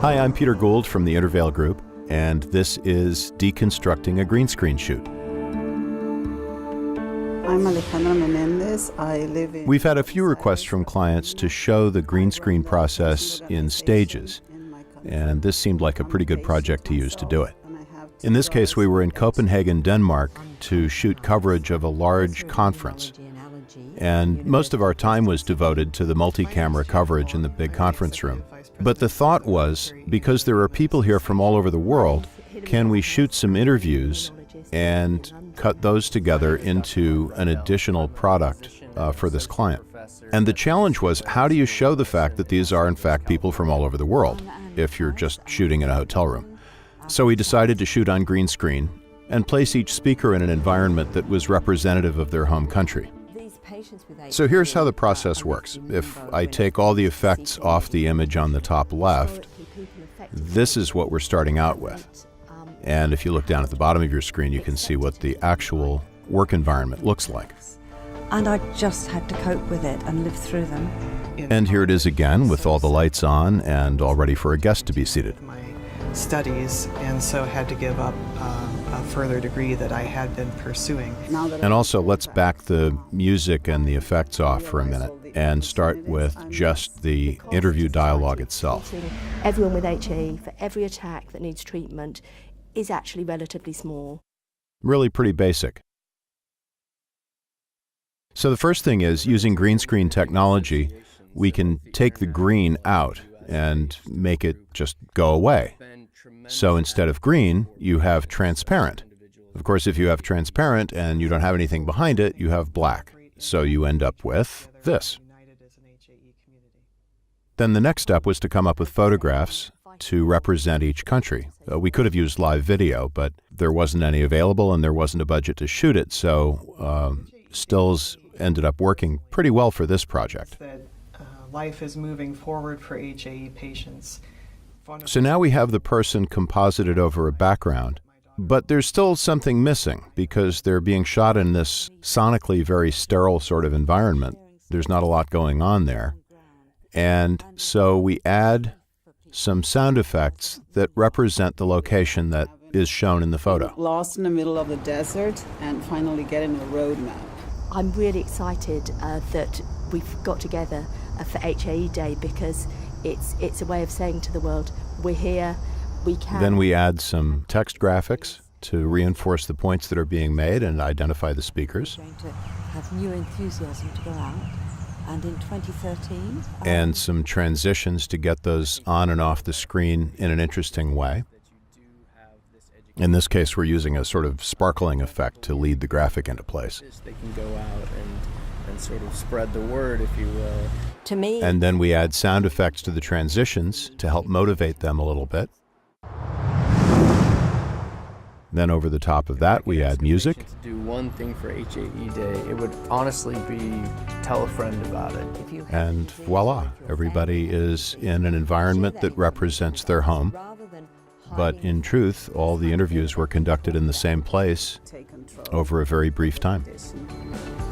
Hi, I'm Peter Gould from the Intervale Group, and this is Deconstructing a Greenscreen Shoot. I'm Alejandra Menendez. I live in... We've had a few requests from clients to show the green screen process in stages, and this seemed like a pretty good project to use to do it. In this case, we were in Copenhagen, Denmark, to shoot coverage of a large conference. And most of our time was devoted to the multi-camera coverage in the big conference room. But the thought was, because there are people here from all over the world, can we shoot some interviews and cut those together into an additional product for this client? And the challenge was, how do you show the fact that these are in fact people from all over the world if you're just shooting in a hotel room? So we decided to shoot on green screen and place each speaker in an environment that was representative of their home country. So here's how the process works. If I take all the effects off the image on the top left, this is what we're starting out with. And if you look down at the bottom of your screen, you can see what the actual work environment looks like. And I just had to cope with it and live through them. And here it is again with all the lights on and all ready for a guest to be seated. My studies, and so had to give up a further degree that I had been pursuing. And also, let's back the music and the effects off for a minute and start with just the interview dialogue itself. Everyone with HAE, for every attack that needs treatment, is actually relatively small. Really pretty basic. So the first thing is, using green screen technology, we can take the green out and make it just go away. So instead of green, you have transparent. Of course, if you have transparent and you don't have anything behind it, you have black. So you end up with this. Then the next step was to come up with photographs to represent each country. We could have used live video, but there wasn't any available and there wasn't a budget to shoot it, so stills ended up working pretty well for this project. Life is moving forward for HAE patients. So now we have the person composited over a background, but there's still something missing because they're being shot in this sonically very sterile sort of environment. There's not a lot going on there. And so we add some sound effects that represent the location that is shown in the photo. Lost in the middle of the desert and finally getting a road map. I'm really excited that we've got together for HAE Day because it's a way of saying to the world, we're here, we can. Then we add some text graphics to reinforce the points that are being made and identify the speakers. We're going to have new enthusiasm to go out, and in 2013... And some transitions to get those on and off the screen in an interesting way. In this case, we're using a sort of sparkling effect to lead the graphic into place. They can go out and sort of spread the word, if you will. To me... And then we add sound effects to the transitions to help motivate them a little bit. Then over the top of that, we add music. To do one thing for HAE Day, it would honestly be tell a friend about it. And voila, everybody is in an environment that represents their home. But in truth, all the interviews were conducted in the same place over a very brief time.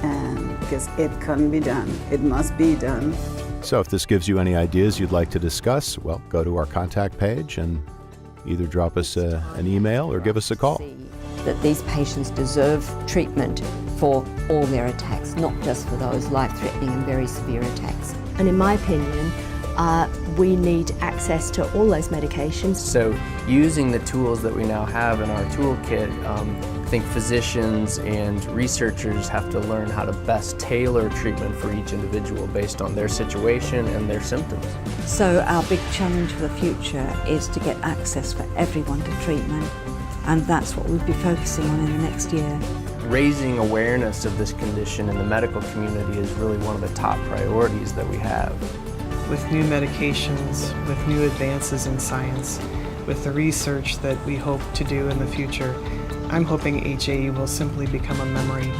And because it can be done, it must be done. So if this gives you any ideas you'd like to discuss, well, go to our contact page and either drop us an email or give us a call. That these patients deserve treatment for all their attacks, not just for those life-threatening and very severe attacks. And in my opinion, we need access to all those medications. So using the tools that we now have in our toolkit, I think physicians and researchers have to learn how to best tailor treatment for each individual based on their situation and their symptoms. So our big challenge for the future is to get access for everyone to treatment, and that's what we'll be focusing on in the next year. Raising awareness of this condition in the medical community is really one of the top priorities that we have. With new medications, with new advances in science, with the research that we hope to do in the future, I'm hoping HAE will simply become a memory.